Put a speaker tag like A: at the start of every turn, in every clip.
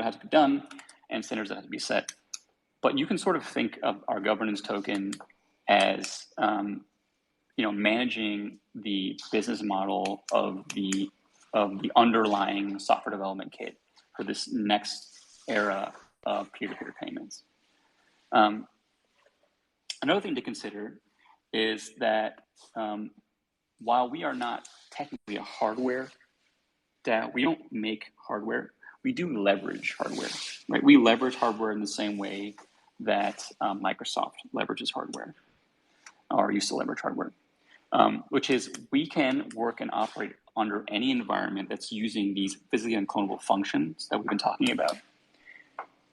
A: that have to be done and standards that have to be set. But you can sort of think of our governance token as managing the business model of the underlying software development kit for this next era of peer-to-peer payments. Another thing to consider is that while we are not technically a hardware DAO, we don't make hardware, we do leverage hardware, right? We leverage hardware in the same way that Microsoft leverages hardware, or used to leverage hardware, which is we can work and operate under any environment that's using these physically unclonable functions that we've been talking about.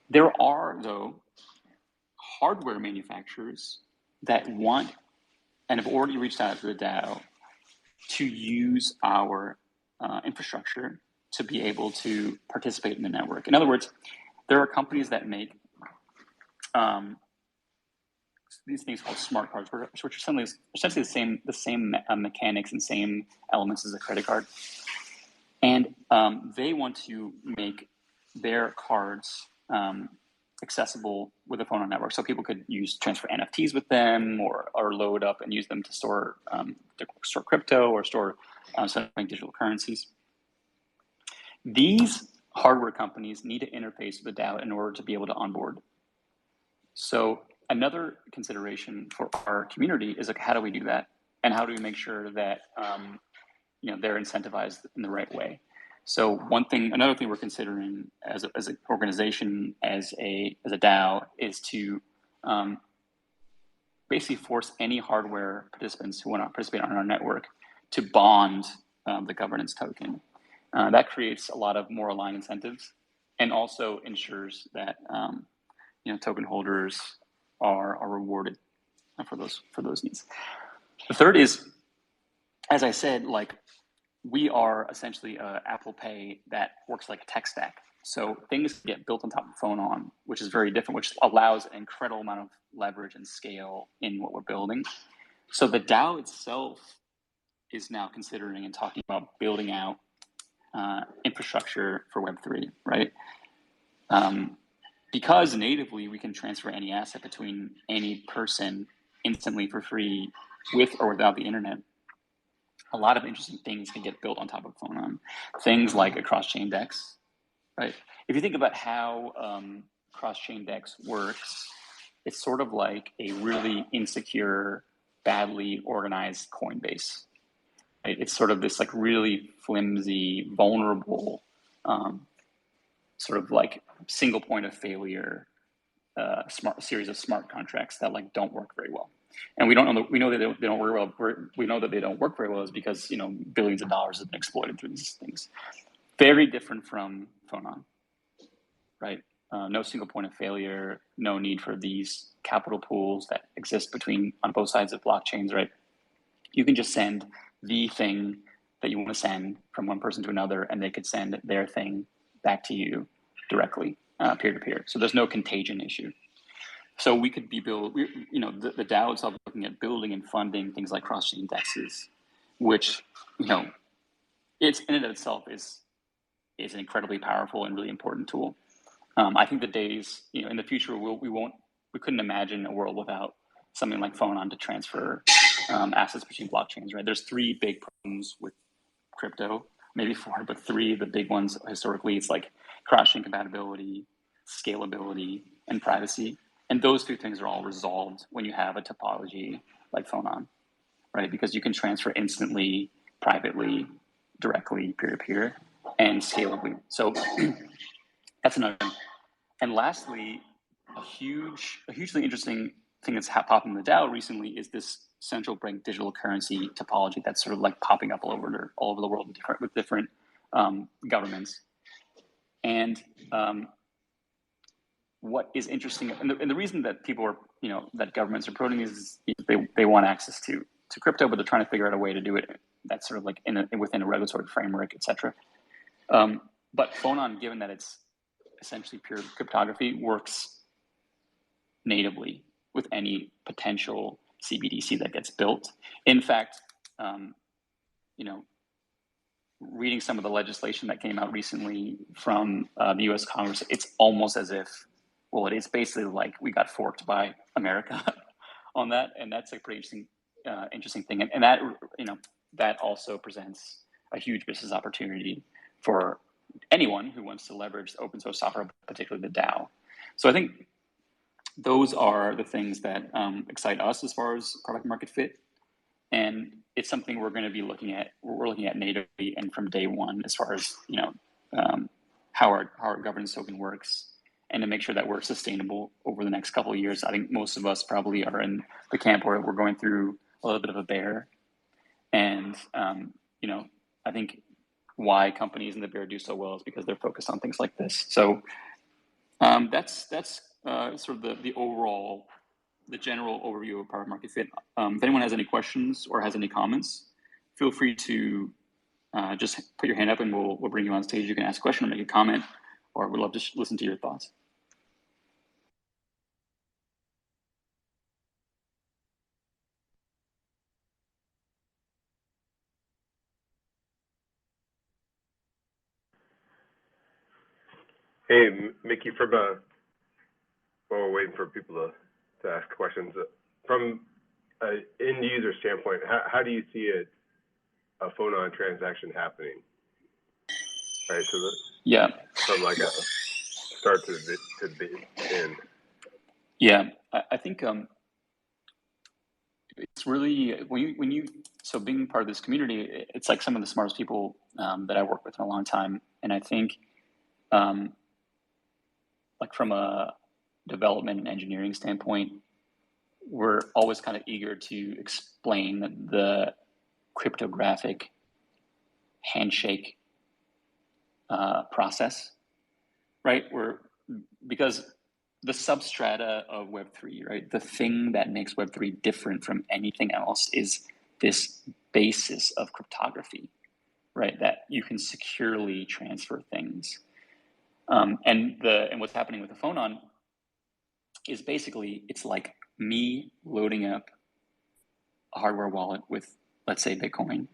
A: There are, though, hardware manufacturers that want and have already reached out to the DAO to use our infrastructure to be able to participate in the network. In other words, there are companies that make these things called smart cards, which are essentially the same mechanics and same elements as a credit card. And they want to make their cards accessible with the Phonon network, so people could transfer NFTs with them, or load up and use them to store crypto or store central digital currencies. These hardware companies need to interface with the DAO in order to be able to onboard. So another consideration for our community is like, how do we do that, and how do we make sure that they're incentivized in the right way? So another thing we're considering as an organization, as a DAO, is to basically force any hardware participants who want to participate on our network to bond the governance token. That creates a lot of more aligned incentives, and also ensures that token holders are rewarded for those needs. The third is, as I said, we are essentially Apple Pay that works like a tech stack. So things get built on top of Phonon, which is very different, which allows an incredible amount of leverage and scale in what we're building. So the DAO itself is now considering and talking about building out infrastructure for Web3, right? Because natively we can transfer any asset between any person instantly for free, with or without the internet. A lot of interesting things can get built on top of Phonon. Things like a cross-chain DEX, right? If you think about how cross-chain DEX works, it's sort of like a really insecure, badly organized Coinbase. Right? It's sort of this really flimsy, vulnerable, sort of single point of failure, series of smart contracts that don't work very well. And we don't know. We know that they don't work well. We know that they don't work very well is because billions of dollars have been exploited through these things. Very different from Phonon, right? No single point of failure. No need for these capital pools that exist on both sides of blockchains, right? You can just send the thing that you want to send from one person to another, and they could send their thing back to you directly, peer to peer. So there's no contagion issue. So we could the DAO itself looking at building and funding things like cross-chain DEXs, which, it's in and of itself is an incredibly powerful and really important tool. I think the days, in the future, we couldn't imagine a world without something like Phonon to transfer assets between blockchains, right? There's three big problems with crypto, maybe four, but three of the big ones historically. It's cross-chain compatibility, scalability, and privacy. And those two things are all resolved when you have a topology like Phonon, right? Because you can transfer instantly, privately, directly, peer-to-peer, and scalably. So that's another thing. And lastly, a hugely interesting thing that's popping in the DAO recently is this central bank digital currency topology that's sort of popping up all over the world with different governments. And what is interesting, and the reason that people are, that governments are promoting is they want access to crypto, but they're trying to figure out a way to do it that's sort of within a regulatory framework, et cetera. But Phonon, given that it's essentially pure cryptography, works natively with any potential CBDC that gets built. In fact, reading some of the legislation that came out recently from the U.S. Congress, it's almost as if, well, it is basically like we got forked by America on that, and that's a pretty interesting thing, and that, you know, that also presents a huge business opportunity for anyone who wants to leverage open source software, particularly the DAO. So I think those are the things that excite us as far as product market fit. And it's something we're going to be looking at. We're looking at natively and from day one, as far as, you know, how our governance token works, and to make sure that we're sustainable over the next couple of years. I think most of us probably are in the camp where we're going through a little bit of a bear, and you know, I think why companies in the bear do so well is because they're focused on things like this. So that's sort of the overall, the general overview of product market fit. If anyone has any questions or has any comments, feel free to just put your hand up and we'll bring you on stage. You can ask a question or make a comment, or we'd love to listen to your thoughts.
B: Hey, Mickey, from while we're waiting for people to ask questions, from an end user standpoint, how do you see a Phonon transaction happening? Right, so
A: yeah,
B: from like a start to the end.
A: Yeah, I think it's really, when you so being part of this community, it's like some of the smartest people that I worked with in a long time, and I think like from a development and engineering standpoint, we're always kind of eager to explain the cryptographic handshake process, right? Because the substrata of Web3, right? The thing that makes Web3 different from anything else is this basis of cryptography, right? That you can securely transfer things. And what's happening with the Phonon is basically, it's like me loading up a hardware wallet with, let's say, Bitcoin,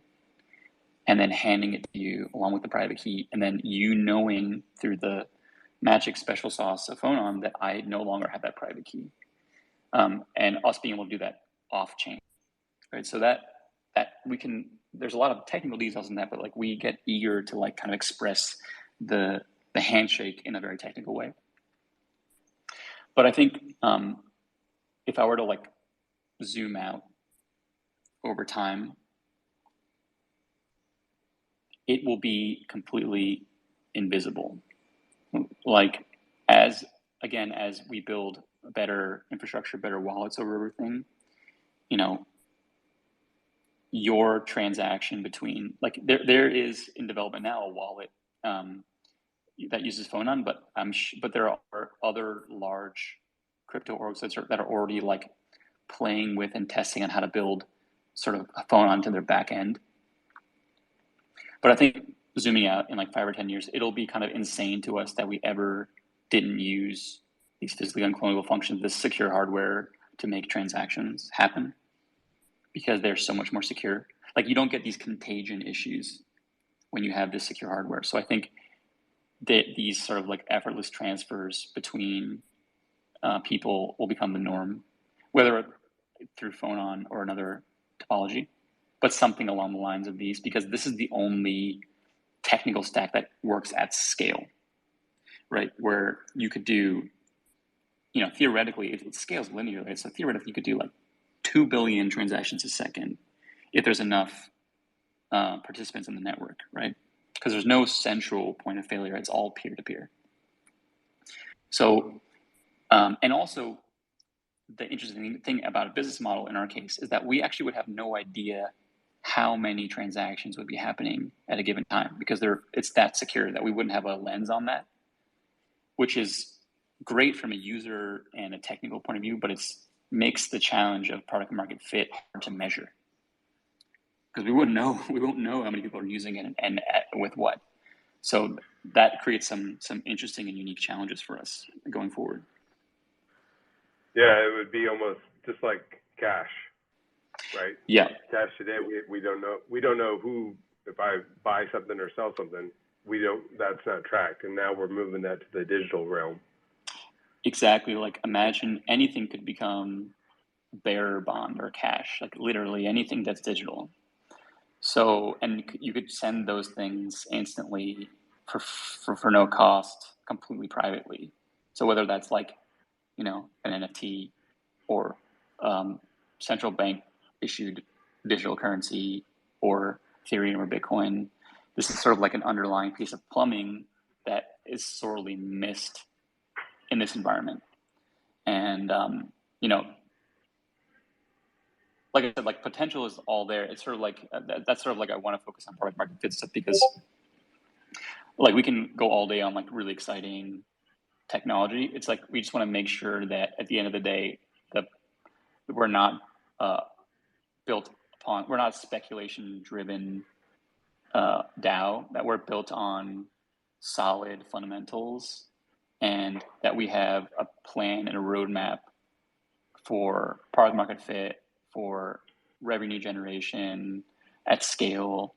A: and then handing it to you along with the private key, and then you knowing through the magic special sauce of Phonon that I no longer have that private key, and us being able to do that off chain, right? So that we can. There's a lot of technical details in that, but like we get eager to like kind of express the handshake in a very technical way. But I think if I were to like zoom out over time, it will be completely invisible. Like as we build better infrastructure, better wallets over everything, you know, your transaction between, like there is in development now a wallet that uses Phonon, but there are other large crypto orgs that are already like playing with and testing on how to build sort of a Phonon to their back end. But I think zooming out in like 5 or 10 years, it'll be kind of insane to us that we ever didn't use these physically unclonable functions, this secure hardware, to make transactions happen, because they're so much more secure. Like you don't get these contagion issues when you have this secure hardware. So I think that these sort of like effortless transfers between people will become the norm, whether through Phonon or another topology, but something along the lines of these, because this is the only technical stack that works at scale, right? Where you could do, you know, theoretically, it scales linearly. So theoretically, you could do like 2 billion transactions a second if there's enough participants in the network, right? Because there's no central point of failure. It's all peer-to-peer. So, and also the interesting thing about a business model in our case is that we actually would have no idea how many transactions would be happening at a given time, because it's that secure that we wouldn't have a lens on that, which is great from a user and a technical point of view, but it makes the challenge of product market fit hard to measure, because we won't know how many people are using it and with what. So that creates some interesting and unique challenges for us going forward.
B: Yeah, it would be almost just like cash, right?
A: Yeah.
B: Cash today, we don't know who If I buy something or sell something, that's not tracked. And now we're moving that to the digital realm.
A: Exactly. Like imagine anything could become bearer bond or cash, like literally anything that's digital. So, and you could send those things instantly for no cost, completely privately. So whether that's like, an NFT or central bank issued digital currency or Ethereum or Bitcoin, this is sort of like an underlying piece of plumbing that is sorely missed in this environment. And, like I said, like potential is all there. It's sort of like, that's sort of like, I want to focus on product market fit stuff because like we can go all day on like really exciting technology. It's like, we just want to make sure that at the end of the day, that we're not we're not speculation driven DAO, that we're built on solid fundamentals and that we have a plan and a roadmap for product market fit, for revenue generation at scale,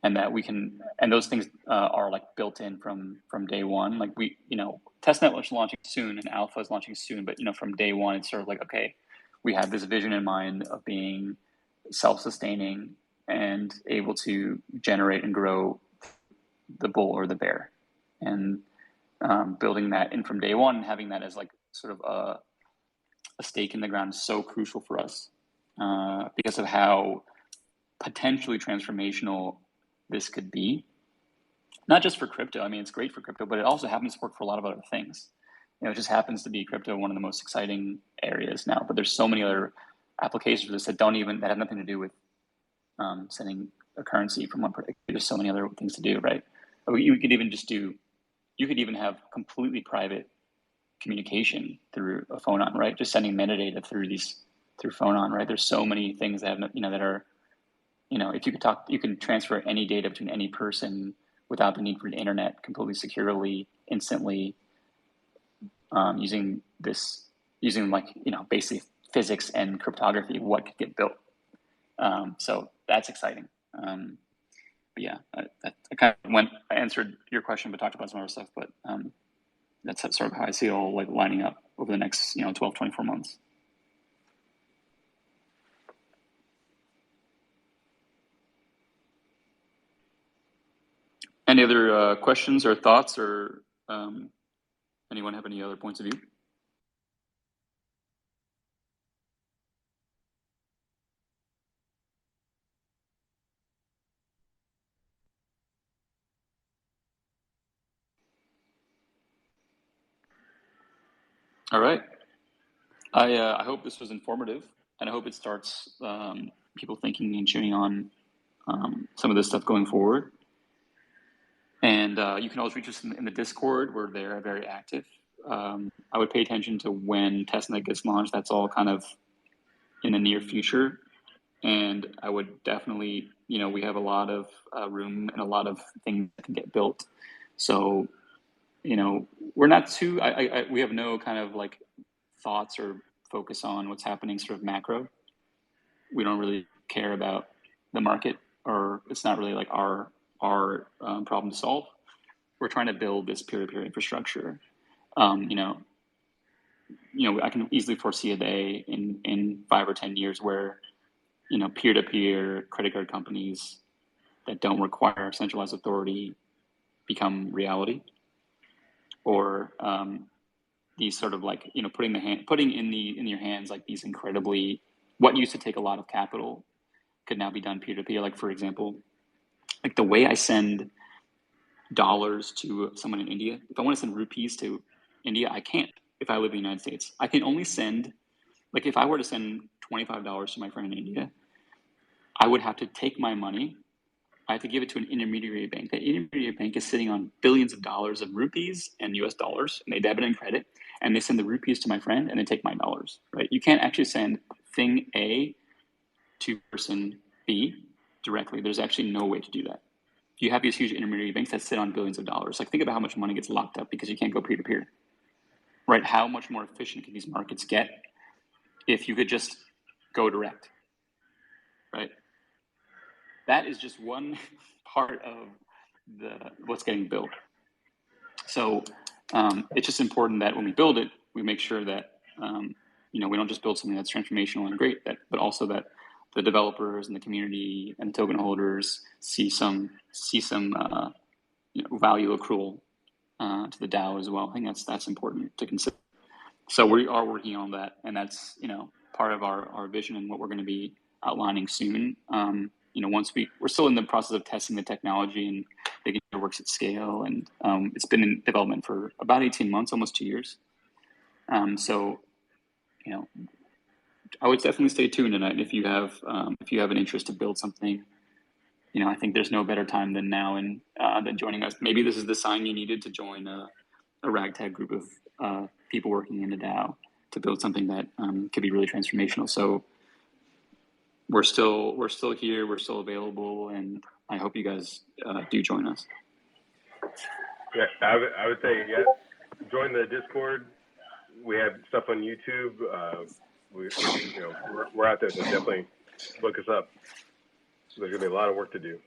A: and that we can, and those things are like built in from day one. Like we, testnet is launching soon and alpha is launching soon, but from day one, it's sort of like, okay, we have this vision in mind of being self-sustaining and able to generate and grow the bull or the bear, and building that in from day one and having that as like sort of a stake in the ground is so crucial for us because of how potentially transformational this could be. Not just for crypto. I mean, it's great for crypto, but it also happens to work for a lot of other things. It just happens to be crypto one of the most exciting areas now. But there's so many other applications for this that have nothing to do with sending a currency from one product. There's so many other things to do, right? You could even have completely private communication through a Phonon, right? Just sending metadata through Phonon, right? There's so many things that have, that are, if you could talk, you can transfer any data between any person without the need for the internet, completely securely, instantly, using like, basically physics and cryptography, what could get built. So that's exciting. But yeah, I kind of answered your question, but talked about some other stuff, but that's sort of how I see it all like lining up over the next, 12, 24 months. Any other questions or thoughts, or anyone have any other points of view? All right. I hope this was informative, and I hope it starts people thinking and chewing on some of this stuff going forward. And you can always reach us in the Discord. We're there, very active. I would pay attention to when testnet gets launched. That's all kind of in the near future. And I would definitely, we have a lot of room and a lot of things that can get built. So, we're not too, we have no kind of like thoughts or focus on what's happening sort of macro. We don't really care about the market, or it's not really like our problem to solve. We're trying to build this peer-to-peer infrastructure. I can easily foresee a day in 5 or 10 years where, peer-to-peer credit card companies that don't require centralized authority become reality, or these sort of like, putting in your hands like these incredibly, what used to take a lot of capital could now be done peer-to-peer. Like, for example, like the way I send dollars to someone in India, if I want to send rupees to India, I can't. If I live in the United States, I can only send, like if I were to send $25 to my friend in India, I would have to take my money, I have to give it to an intermediary bank. That intermediary bank is sitting on billions of dollars of rupees and US dollars, and they debit and credit, and they send the rupees to my friend and they take my dollars, right? You can't actually send thing A to person B directly. There's actually no way to do that. You have these huge intermediary banks that sit on billions of dollars. Like, think about how much money gets locked up because you can't go peer-to-peer, right? How much more efficient can these markets get if you could just go direct, right? That is just one heart of what's getting built. So it's just important that when we build it, we make sure that we don't just build something that's transformational and great, but also that the developers and the community and token holders see some value accrual to the DAO as well. I think that's important to consider. So we are working on that, and that's part of our vision and what we're going to be outlining soon. Once we're still in the process of testing the technology and making sure it works at scale, and it's been in development for about 18 months, almost 2 years. So I would definitely stay tuned tonight if you have an interest to build something. I think there's no better time than now, and than joining us. Maybe this is the sign you needed to join a ragtag group of people working in the DAO to build something that could be really transformational. So we're still here, we're still available, and I hope you guys do join us.
B: Yeah, I would say join the Discord. We have stuff on YouTube. We're out there, so definitely look us up. There's gonna be a lot of work to do.